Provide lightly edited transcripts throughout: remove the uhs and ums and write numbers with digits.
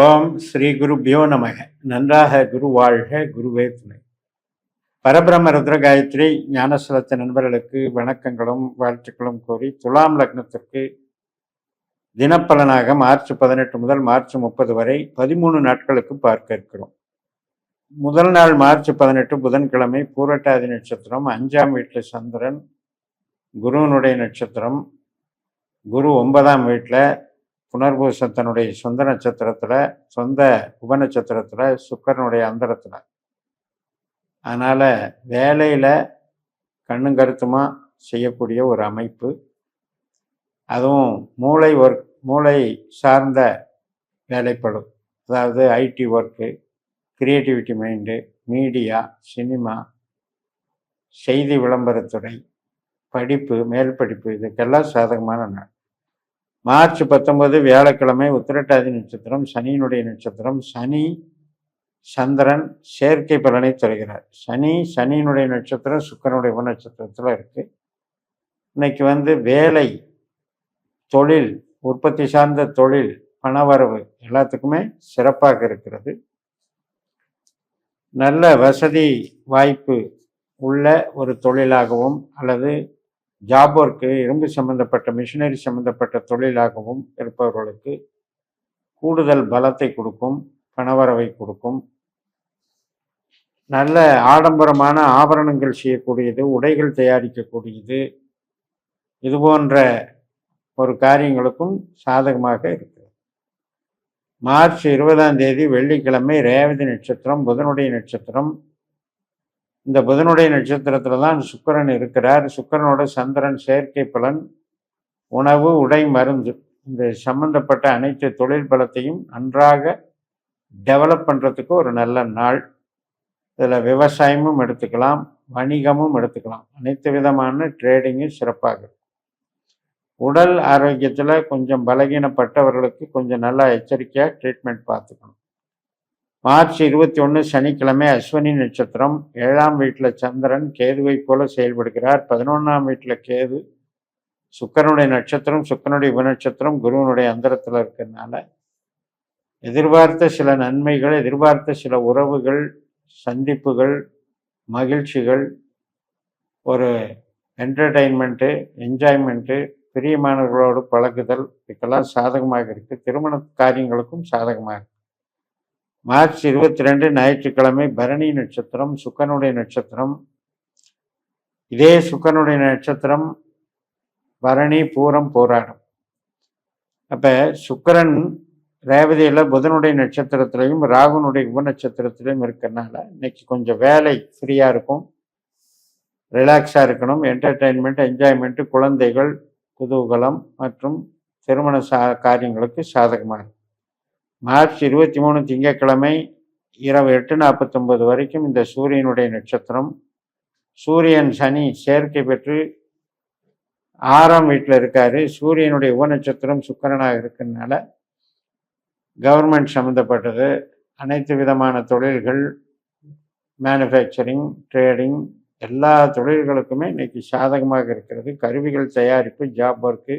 ஓம் ஸ்ரீ குருபியோ நமக. நன்றாக குரு வாழ்க, குருவே துணை. பரபிரம ருத்ர காயத்ரி ஞானஸ்வரத்த நண்பர்களுக்கு வணக்கங்களும் வாழ்த்துக்களும் கூறி, துலாம் லக்னத்திற்கு தினப்பலனாக மார்ச் 18 முதல் மார்ச் 30 வரை 13 நாட்களுக்கு பார்க்க இருக்கிறோம். முதல் நாள் மார்ச் 18 புதன்கிழமை, பூரட்டாதி நட்சத்திரம், 5ஆம் வீட்டில் சந்திரன், குருவனுடைய நட்சத்திரம். குரு 9ஆம் வீட்டில் புனர்பூசம் தன்னுடைய சொந்த நட்சத்திரத்தில், சொந்த உபநட்சத்திரத்தில், சுக்கரனுடைய அந்தரத்தில். அதனால் வேலையில் கண்ணும் கருத்துமா செய்யக்கூடிய ஒரு அமைப்பு. அதுவும் மூளை சார்ந்த வேலைப்படும். அதாவது IT work, creativity mind, media, cinema, செய்தி விளம்பரத்துறை, படிப்பு, மேல் படிப்பு, இதுக்கெல்லாம் சாதகமான நாள். மார்ச் 19 வியாழக்கிழமை, உத்திரட்டாதி நட்சத்திரம், சனியினுடைய நட்சத்திரம். சனி சந்திரன் சேர்க்கை பலனை தருகிறார். சனியினுடைய நட்சத்திரம் சுக்கிரனுடைய உபநட்சத்திரத்தில் இருக்கு. இன்னைக்கு வேலை, தொழில், உற்பத்தி சார்ந்த தொழில், பணவரவு எல்லாத்துக்குமே சிறப்பாக இருக்கிறது. நல்ல வசதி வாய்ப்பு உள்ள ஒரு தொழிலாகவும் அல்லது ஜாப் ஒர்க்கு, இரும்பு சம்பந்தப்பட்ட, மிஷினரி சம்பந்தப்பட்ட தொழிலாகவும் இருப்பவர்களுக்கு கூடுதல் பலத்தை கொடுக்கும், பணவரவை கொடுக்கும். நல்ல ஆடம்பரமான ஆபரணங்கள் செய்யக்கூடியது, உடைகள் தயாரிக்கக்கூடியது, இது போன்ற ஒரு காரியங்களுக்கும் சாதகமாக இருக்கு. மார்ச் 20ஆம் தேதி வெள்ளிக்கிழமை, ரேவதி நட்சத்திரம், புதனுடைய நட்சத்திரம். இந்த புதனுடைய நட்சத்திரத்தில் தான் சுக்கிரன் இருக்கிறார். சுக்கிரனோட சந்திரன் சேர்க்கை பலன். உணவு, உடை, மருந்து, இந்த சம்பந்தப்பட்ட அனைத்து தொழில் பலத்தையும் நன்றாக டெவலப் பண்ணுறதுக்கு ஒரு நல்ல நாள். இதில் விவசாயமும் எடுத்துக்கலாம், வணிகமும் எடுத்துக்கலாம். அனைத்து விதமான ட்ரேடிங்கும் சிறப்பாக இருக்கும். உடல் ஆரோக்கியத்தில் கொஞ்சம் பலகீனப்பட்டவர்களுக்கு கொஞ்சம் நல்லா எச்சரிக்கையாக ட்ரீட்மெண்ட் பார்த்துக்கணும். மார்ச் 21 சனிக்கிழமை, அஸ்வினி நட்சத்திரம், 7ஆம் வீட்டில் சந்திரன் கேதுவை போல செயல்படுகிறார். 11ஆம் வீட்டில் கேது, சுக்கிரனுடைய நட்சத்திரம், சுக்கிரனுடைய உபநட்சத்திரம், குருவனுடைய அந்தரத்தில் இருக்கிறதுனால எதிர்பார்த்த சில நன்மைகள், எதிர்பார்த்த சில உறவுகள், சந்திப்புகள், மகிழ்ச்சிகள், ஒரு என்டர்டெயின்மெண்ட்டு, என்ஜாய்மெண்ட்டு, பிரியமானவர்களோடு பழகுதல், இதுக்கெல்லாம் சாதகமாக இருக்குது. திருமண காரியங்களுக்கும் சாதகமாக இருக்கு. மார்ச் 22 ஞாயிற்றுக்கிழமை, பரணி நட்சத்திரம், சுக்கிரனுடைய நட்சத்திரம். இதே சுக்கிரனுடைய நட்சத்திரம் பரணி, பூரம், போராடும். அப்போ சுக்கிரன் ரேவதியில் புதனுடைய நட்சத்திரத்திலையும் ராகுனுடைய உபநட்சத்திரத்திலையும் இருக்கிறதுனால இன்னைக்கு கொஞ்சம் வேலை ஃப்ரீயாக இருக்கும், ரிலாக்ஸாக இருக்கணும். என்டர்டெயின்மெண்ட், என்ஜாய்மெண்ட்டு, குழந்தைகள், குதூகலம் மற்றும் திருமண காரியங்களுக்கு சாதகமாக இருக்கும். மார்ச் 23 திங்கட்கிழமை இரவு 8:49 வரைக்கும் இந்த சூரியனுடைய நட்சத்திரம். சூரியன் சனி சேர்க்கை பெற்று 6ஆம் வீட்டில் இருக்காரு. சூரியனுடைய உபநட்சத்திரம் சுக்கிரனாக இருக்கிறதுனால கவர்மெண்ட் சம்மந்தப்பட்டது, அனைத்து விதமான தொழில்கள், மேனுஃபேக்சரிங், ட்ரேடிங், எல்லா தொழில்களுக்குமே இன்னைக்கு சாதகமாக இருக்கிறது. கருவிகள் தயாரிப்பு, ஜாப் ஒர்க்கு,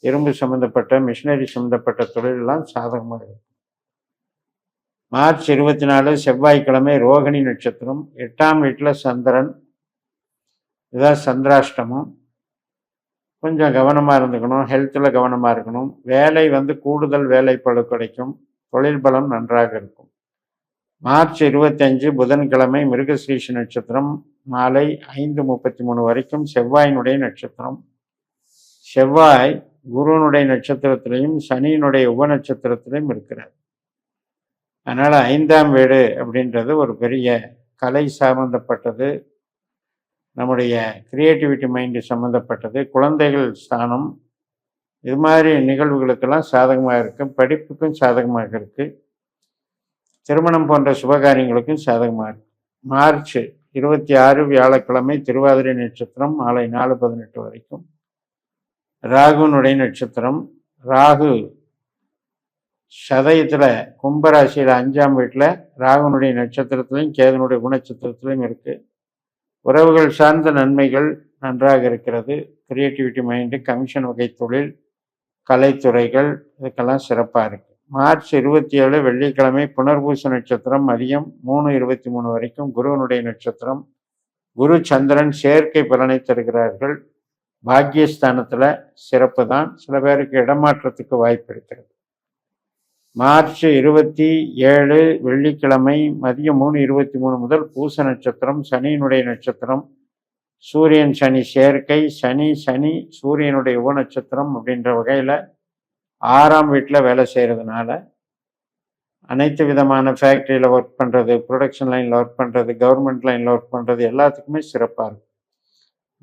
இரும்பு சம்மந்தப்பட்ட, மிஷினரி சம்மந்தப்பட்ட தொழிலெல்லாம் சாதகமாக இருக்கு. மார்ச் 24 செவ்வாய்க்கிழமை, ரோகிணி நட்சத்திரம், 8ஆம் வீட்டில் சந்திரன். இதுதான் சந்திராஷ்டமம். கொஞ்சம் கவனமாக இருந்துக்கணும், ஹெல்த்தில் கவனமாக இருக்கணும். வேலை கூடுதல் வேலைப்பளு கிடைக்கும், தொழில் பலம் நன்றாக இருக்கும். மார்ச் 25 புதன்கிழமை, மிருகஸ்ரீஷ நட்சத்திரம், மாலை 5:33 வரைக்கும் செவ்வாயினுடைய நட்சத்திரம். செவ்வாய் குருவனுடைய நட்சத்திரத்திலையும் சனியினுடைய உபநட்சத்திரத்திலையும் இருக்கிறார். அதனால் 5ஆம் வீடு அப்படின்றது ஒரு பெரிய கலை சம்பந்தப்பட்டது, நம்முடைய கிரியேட்டிவிட்டி மைண்டு சம்மந்தப்பட்டது, குழந்தைகள் ஸ்தானம், இது மாதிரி நிகழ்வுகளுக்கெல்லாம் சாதகமாக இருக்குது. படிப்புக்கும் சாதகமாக இருக்குது. திருமணம் போன்ற சுபகாரியங்களுக்கும் சாதகமாக இருக்குது. மார்ச் 26 வியாழக்கிழமை, திருவாதிரை நட்சத்திரம், மாலை 4:18 வரைக்கும் ராகுனுடைய நட்சத்திரம். ராகு சதயத்தில் கும்பராசியில் 5ஆம் வீட்டில் ராகுனுடைய நட்சத்திரத்திலையும் கேதுனுடைய குணநட்சத்திரத்திலையும் இருக்கு. உறவுகள் சார்ந்த நன்மைகள் நன்றாக இருக்கிறது. கிரியேட்டிவிட்டி மைண்டு, கமிஷன் வகை தொழில், கலைத்துறைகள், இதுக்கெல்லாம் சிறப்பாக இருக்கு. மார்ச் 27 வெள்ளிக்கிழமை புனர்பூச நட்சத்திரம் மதியம் 3:23 வரைக்கும் குருவனுடைய நட்சத்திரம். குரு சந்திரன் சேர்க்கை பலனை தருகிறார்கள். பாக்கியஸ்தானத்துல சிறப்பு தான். சில பேருக்கு இடமாற்றத்துக்கு வாய்ப்பு இருக்கிறது. மார்ச் 27 வெள்ளிக்கிழமை மதியம் 3:23 முதல் பூச நட்சத்திரம், சனியினுடைய நட்சத்திரம். சூரியன் சனி சேர்க்கை, சனி சூரியனுடைய உப நட்சத்திரம் அப்படின்ற வகையில் 6ஆம் வீட்டில் வேலை செய்கிறதுனால அனைத்து விதமான ஃபேக்ட்ரியில் ஒர்க் பண்ணுறது, ப்ரொடக்ஷன் லைனில் ஒர்க் பண்ணுறது, கவர்மெண்ட் லைனில் ஒர்க் பண்ணுறது எல்லாத்துக்குமே சிறப்பாக இருக்கும்.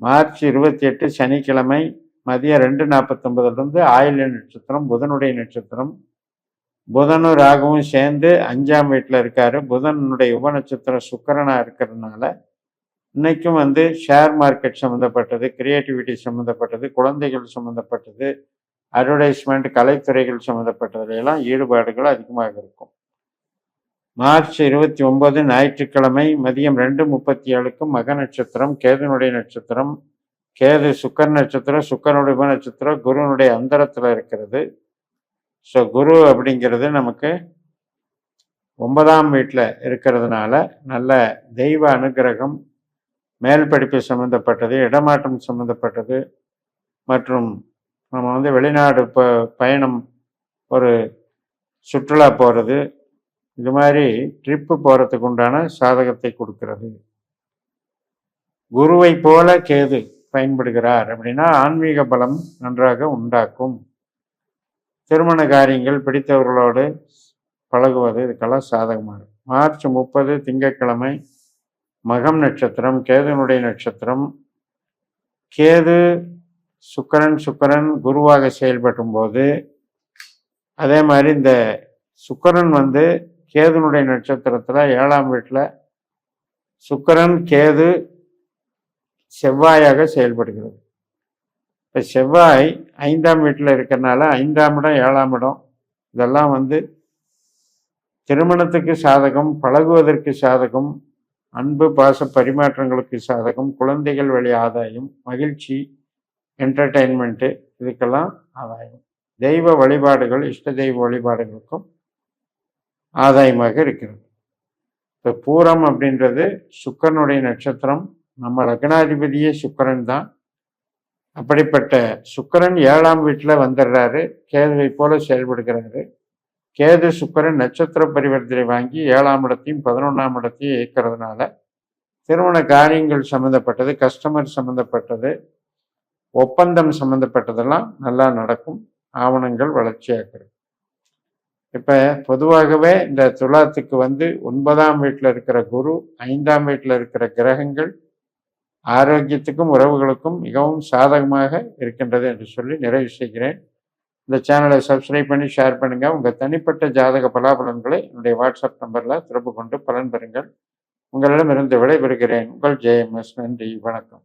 மார்ச் 28 சனிக்கிழமை மதியம் 2:49 ஆயில்ய நட்சத்திரம், புதனுடைய நட்சத்திரம். புதனும் ராகுவும் சேர்ந்து 5ஆம் வீட்டில் இருக்காரு. புதனுடைய உப நட்சத்திரம் சுக்கிரனாக இருக்கிறதுனால இன்னைக்கும் ஷேர் மார்க்கெட் சம்மந்தப்பட்டது, கிரியேட்டிவிட்டி சம்மந்தப்பட்டது, குழந்தைகள் சம்மந்தப்பட்டது, அட்வர்டைஸ்மெண்ட், கலைத்துறைகள் சம்மந்தப்பட்டதுலாம் ஈடுபாடுகள் அதிகமாக இருக்கும். மார்ச் 29 ஞாயிற்றுக்கிழமை மதியம் 2:37 மக நட்சத்திரம், கேதுனுடைய நட்சத்திரம். கேது சுக்கர நட்சத்திரம், சுக்கரனுடைய உப நட்சத்திரம், குருனுடைய அந்தரத்தில் இருக்கிறது. ஸோ குரு அப்படிங்கிறது நமக்கு 9ஆம் வீட்டில் இருக்கிறதுனால நல்ல தெய்வ அனுகிரகம், மேல் படிப்பு சம்மந்தப்பட்டது, இடமாற்றம் சம்மந்தப்பட்டது, மற்றும் நம்ம வெளிநாடு பயணம், ஒரு சுற்றுலா போகிறது, இது மாதிரி ட்ரிப்பு போகிறதுக்கு உண்டான சாதகத்தை கொடுக்கிறது. குருவை போல கேது பயன்படுகிறார் அப்படின்னா ஆன்மீக பலம் நன்றாக உண்டாக்கும். திருமண காரியங்கள், பிடித்தவர்களோடு பழகுவது, இதுக்கெல்லாம் சாதகமாக இருக்கும். மார்ச் 30 திங்கட்கிழமை மகம் நட்சத்திரம், கேதுனுடைய நட்சத்திரம். கேது சுக்கரன் குருவாக செயல்படும் போது, அதே மாதிரி இந்த சுக்கரன் கேதுனுடைய நட்சத்திரத்தில் 7ஆம் வீட்டில் சுக்கரன் கேது செவ்வாயாக செயல்படுகிறது. இப்போ செவ்வாய் 5ஆம் வீட்டில் இருக்கிறனால 5ஆம் இடம் 7ஆம் இடம் இதெல்லாம் திருமணத்துக்கு சாதகம், பழகுவதற்கு சாதகம், அன்பு பாச பரிமாற்றங்களுக்கு சாதகம், குழந்தைகள் வழி ஆதாயம், மகிழ்ச்சி, என்டர்டெயின்மெண்ட்டு, இதுக்கெல்லாம் ஆதாயம். தெய்வ வழிபாடுகள், இஷ்ட தெய்வ வழிபாடுகளுக்கும் ஆதாயமாக இருக்கிறது. இப்போ பூரம் அப்படின்றது சுக்கரனுடைய நட்சத்திரம். நம்ம லக்னாதிபதியே சுக்கரன் தான். அப்படிப்பட்ட சுக்கரன் 7ஆம் வீட்டில் வந்துடுறாரு, கேதுவை போல செயல்படுகிறாரு. கேது சுக்கரன் நட்சத்திர பரிவர்த்தனை வாங்கி 7ஆம் இடத்தையும் 11ஆம் இடத்தையும் இயக்கிறதுனால திருமண காரியங்கள் சம்மந்தப்பட்டது, கஸ்டமர் சம்மந்தப்பட்டது, ஒப்பந்தம் சம்மந்தப்பட்டதெல்லாம் நல்லா நடக்கும். ஆவணங்கள் வளர்ச்சியாகிறது. இப்போ பொதுவாகவே இந்த துலாத்துக்கு 9ஆம் வீட்டில் இருக்கிற குரு, 5ஆம் வீட்டில் இருக்கிற கிரகங்கள் ஆரோக்கியத்துக்கும் உறவுகளுக்கும் மிகவும் சாதகமாக இருக்கின்றது என்று சொல்லி நிறைவு செய்கிறேன். இந்த சேனலை சப்ஸ்கிரைப் பண்ணி ஷேர் பண்ணுங்கள். உங்கள் தனிப்பட்ட ஜாதக பலாபலன்களை என்னுடைய வாட்ஸ்அப் நம்பரில் தொடர்பு கொண்டு பலன் பெறுங்கள். உங்களிடமிருந்து விடைபெறுகிறேன். உங்கள் JMS. நன்றி, வணக்கம்.